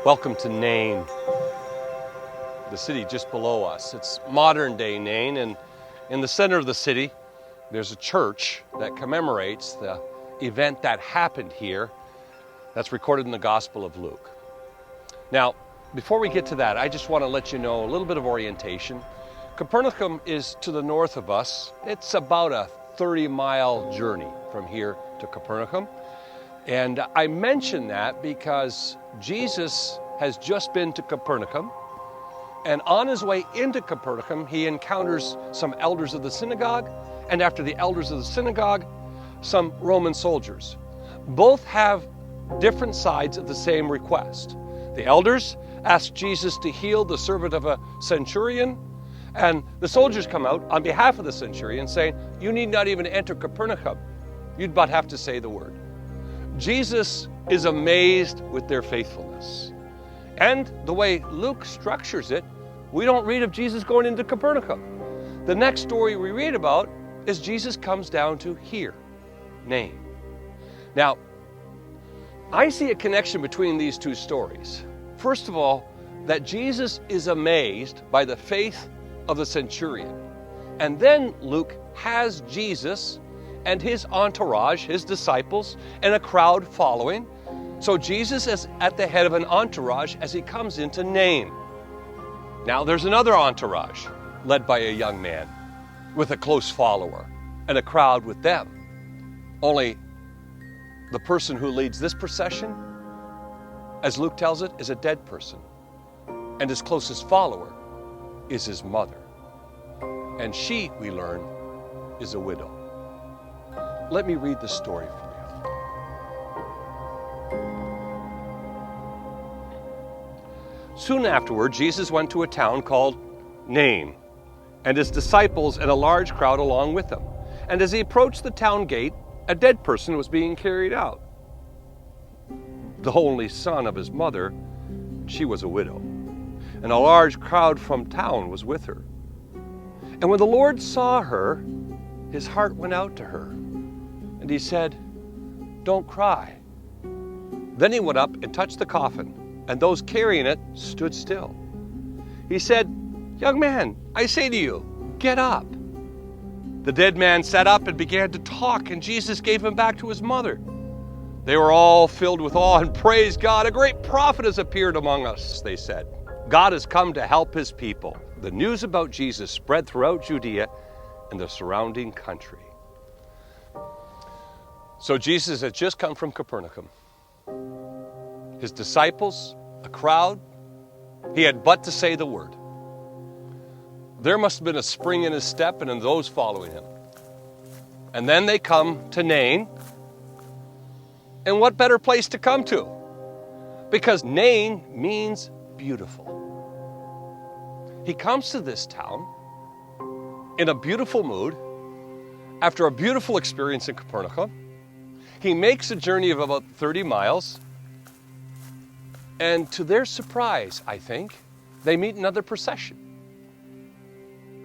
Welcome to Nain, the city just below us. It's modern day Nain, and in the center of the city, there's a church that commemorates the event that happened here that's recorded in the Gospel of Luke. Now, before we get to that, I just want to let you know a little bit of orientation. Capernaum is to the north of us. It's about a 30-mile journey from here to Capernaum. And I mention that because Jesus has just been to Capernaum, and on his way into Capernaum, he encounters some elders of the synagogue, and after the elders of the synagogue, some Roman soldiers. Both have different sides of the same request. The elders ask Jesus to heal the servant of a centurion, and the soldiers come out on behalf of the centurion saying, "You need not even enter Capernaum. You'd but have to say the word." Jesus is amazed with their faithfulness. And the way Luke structures it, we don't read of Jesus going into Capernaum. The next story we read about is Jesus comes down to here, Nain. Now, I see a connection between these two stories. First of all, that Jesus is amazed by the faith of the centurion. And then Luke has Jesus and his entourage, his disciples, and a crowd following. So Jesus is at the head of an entourage as he comes into Nain. Now there's another entourage led by a young man with a close follower and a crowd with them. Only the person who leads this procession, as Luke tells it, is a dead person. And his closest follower is his mother. And she, we learn, is a widow. Let me read the story for you. Soon afterward, Jesus went to a town called Nain, and his disciples and a large crowd along with him. And as he approached the town gate, a dead person was being carried out. The only son of his mother, she was a widow, and a large crowd from town was with her. And when the Lord saw her, his heart went out to her. And he said, "Don't cry." Then he went up and touched the coffin, and those carrying it stood still. He said, "Young man, I say to you, get up." The dead man sat up and began to talk, and Jesus gave him back to his mother. They were all filled with awe and praised God. "A great prophet has appeared among us," they said. God has come to help his people. The news about Jesus spread throughout Judea and the surrounding country. So Jesus had just come from Capernaum. His disciples, a crowd, he had but to say the word. There must have been a spring in his step and in those following him. And then they come to Nain. And what better place to come to? Because Nain means beautiful. He comes to this town in a beautiful mood after a beautiful experience in Capernaum. He makes a journey of about 30 miles, and to their surprise, I think, they meet another procession.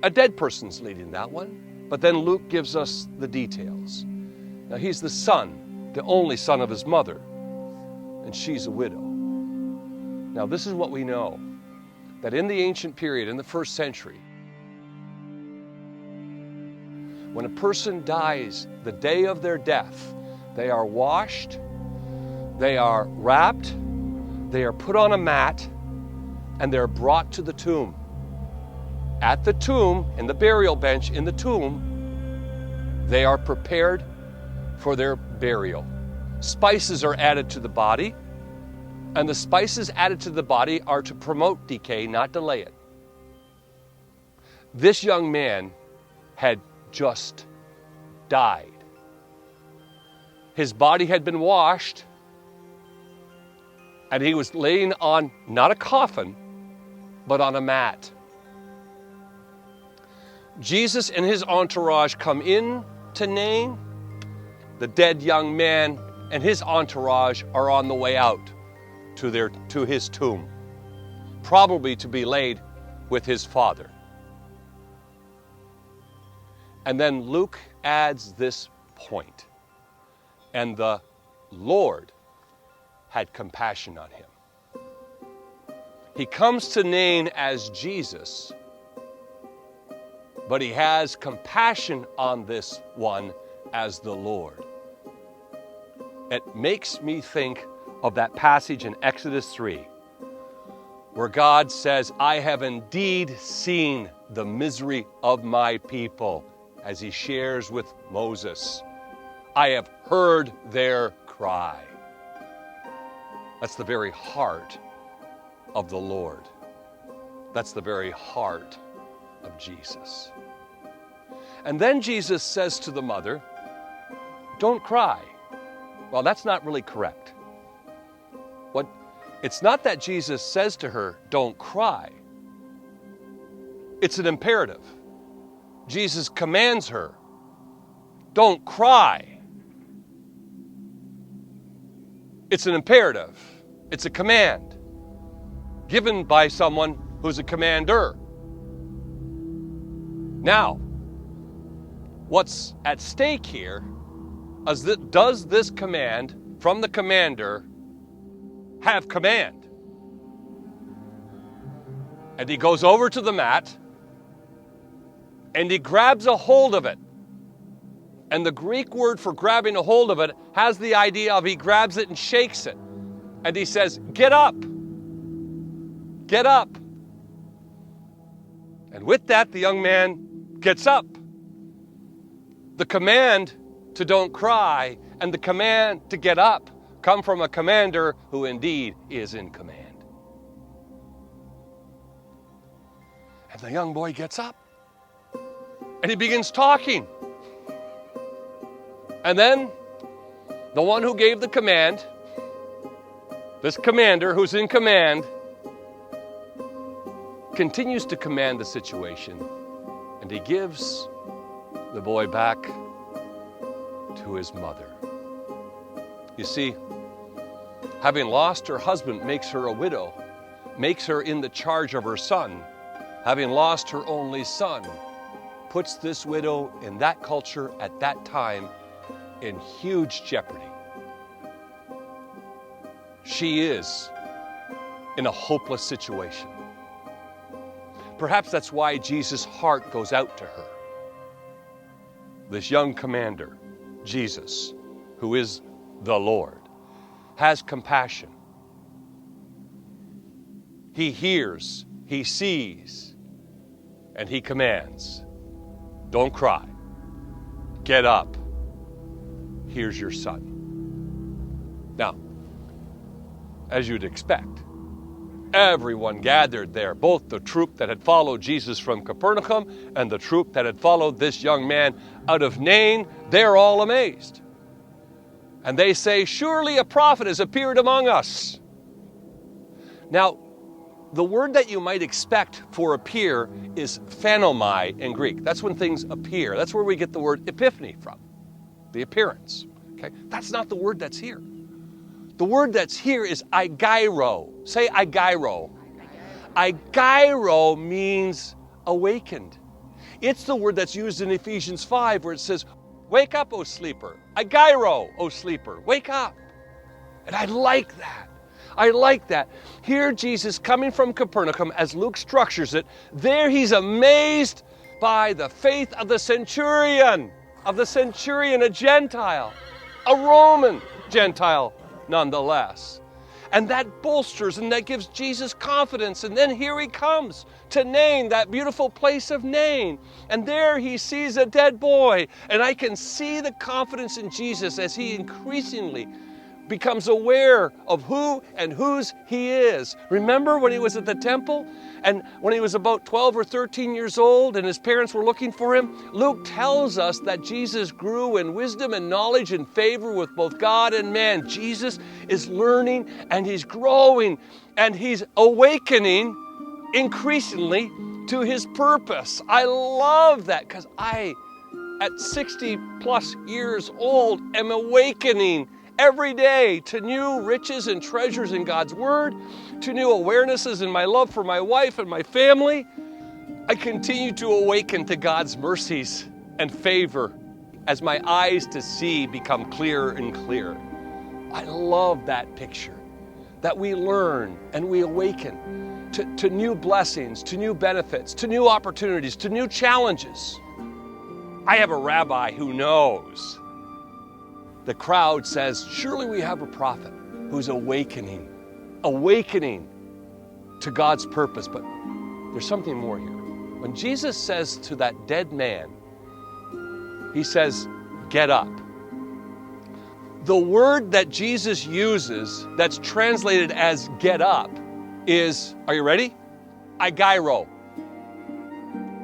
A dead person's leading that one, but then Luke gives us the details. Now he's the son, the only son of his mother, and she's a widow. Now this is what we know, that in the ancient period, in the first century, when a person dies the day of their death, they are washed, they are wrapped, they are put on a mat, and they're brought to the tomb. At the tomb, in the burial bench in the tomb, they are prepared for their burial. Spices are added to the body, and the spices added to the body are to promote decay, not delay it. This young man had just died. His body had been washed, and he was laying on not a coffin, but on a mat. Jesus and his entourage come in to Nain. The dead young man and his entourage are on the way out to his tomb, probably to be laid with his father. And then Luke adds this point. And the Lord had compassion on him. He comes to Nain as Jesus, but he has compassion on this one as the Lord. It makes me think of that passage in Exodus 3, where God says, I have indeed seen the misery of my people, as he shares with Moses. I have heard their cry. That's the very heart of the Lord. That's the very heart of Jesus. And then Jesus says to the mother, don't cry. Well, that's not really correct. It's not that Jesus says to her, don't cry. It's an imperative. Jesus commands her, don't cry. It's an imperative. It's a command given by someone who's a commander. Now, what's at stake here is that does this command from the commander have command? And he goes over to the mat and he grabs a hold of it. And the Greek word for grabbing a hold of it has the idea of he grabs it and shakes it. And he says, get up. Get up. And with that, the young man gets up. The command to don't cry and the command to get up come from a commander who indeed is in command. And the young boy gets up and he begins talking. And then the one who gave the command, this commander who's in command, continues to command the situation, and he gives the boy back to his mother. You see, having lost her husband makes her a widow, makes her in the charge of her son. Having lost her only son puts this widow in that culture at that time in huge jeopardy. She is in a hopeless situation. Perhaps that's why Jesus' heart goes out to her. This young commander, Jesus, who is the Lord, has compassion. He hears, he sees, and he commands. Don't cry. Get up. Here's your son. Now, as you'd expect, everyone gathered there, both the troop that had followed Jesus from Capernaum and the troop that had followed this young man out of Nain, they're all amazed. And they say, surely a prophet has appeared among us. Now, the word that you might expect for appear is phanomai in Greek. That's when things appear. That's where we get the word epiphany from, the appearance. Okay? That's not the word that's here. The word that's here is aigairo. Say aigairo. Aigairo means awakened. It's the word that's used in Ephesians 5 where it says, wake up, O sleeper. Aigairo, O sleeper. Wake up. And I like that. I like that. Here Jesus coming from Capernaum, as Luke structures it, there he's amazed by the faith of the centurion, a Gentile, a Roman Gentile nonetheless. And that bolsters and that gives Jesus confidence. And then here he comes to Nain, that beautiful place of Nain. And there he sees a dead boy. And I can see the confidence in Jesus as he increasingly becomes aware of who and whose he is. Remember when he was at the temple and when he was about 12 or 13 years old and his parents were looking for him? Luke tells us that Jesus grew in wisdom and knowledge and favor with both God and man. Jesus is learning and he's growing and he's awakening increasingly to his purpose. I love that because I, at 60 plus years old, am awakening every day to new riches and treasures in God's Word, to new awarenesses in my love for my wife and my family. I continue to awaken to God's mercies and favor as my eyes to see become clearer and clearer. I love that picture, that we learn and we awaken. to new blessings, to new benefits, to new opportunities, to new challenges. I have a rabbi who knows. The crowd says, surely we have a prophet who's awakening to God's purpose. But there's something more here. When Jesus says to that dead man, he says, get up. The word that Jesus uses that's translated as get up is, are you ready? Agairo.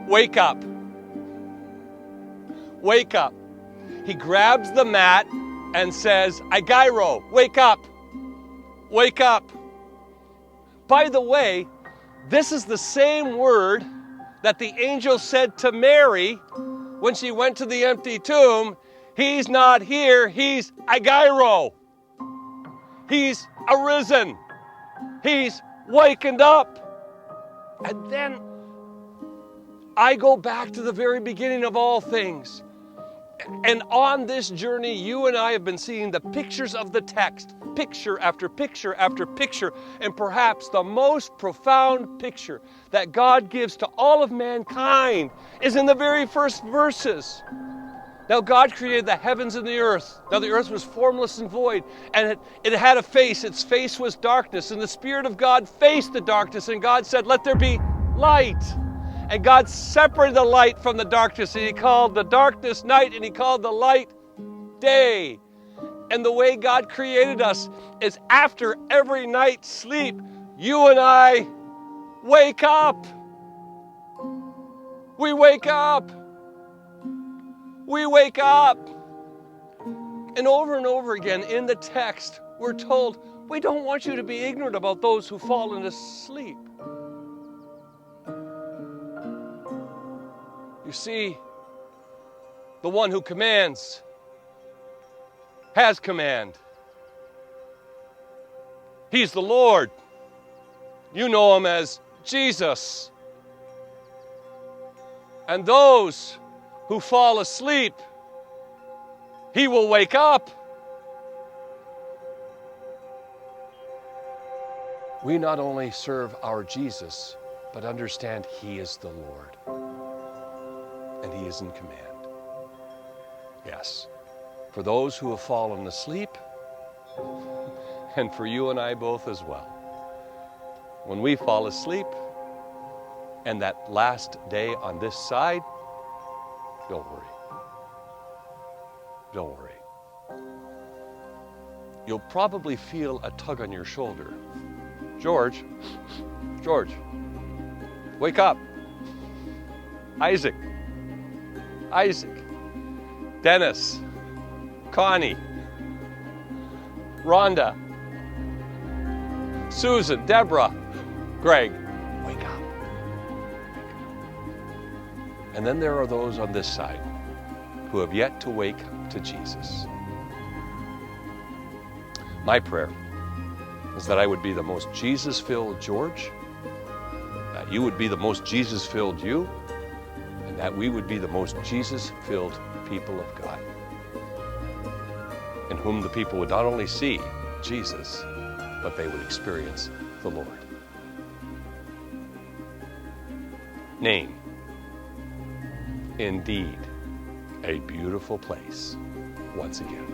Wake up. Wake up. He grabs the mat and says, Agairo, wake up. Wake up. By the way, this is the same word that the angel said to Mary when she went to the empty tomb. He's not here, he's Agairo. He's arisen. He's wakened up. And then I go back to the very beginning of all things. And on this journey, you and I have been seeing the pictures of the text, picture after picture after picture, and perhaps the most profound picture that God gives to all of mankind is in the very first verses. Now God created the heavens and the earth. Now the earth was formless and void, and it had a face. Its face was darkness, and the Spirit of God faced the darkness, and God said, let there be light. And God separated the light from the darkness, and He called the darkness night, and He called the light day. And the way God created us is after every night's sleep, you and I wake up. We wake up. We wake up. And over again in the text, we're told, we don't want you to be ignorant about those who fall into sleep. You see, the one who commands has command. He's the Lord. You know Him as Jesus. And those who fall asleep, He will wake up. We not only serve our Jesus, but understand He is the Lord. And He is in command. Yes, for those who have fallen asleep, and for you and I both as well. When we fall asleep, and that last day on this side, don't worry. Don't worry. You'll probably feel a tug on your shoulder. George, wake up. Isaac, Dennis, Connie, Rhonda, Susan, Deborah, Greg, wake up. And then there are those on this side who have yet to wake to Jesus. My prayer is that I would be the most Jesus-filled George, that you would be the most Jesus-filled you, and that we would be the most Jesus-filled people of God, in whom the people would not only see Jesus, but they would experience the Lord. Nain, indeed, a beautiful place once again.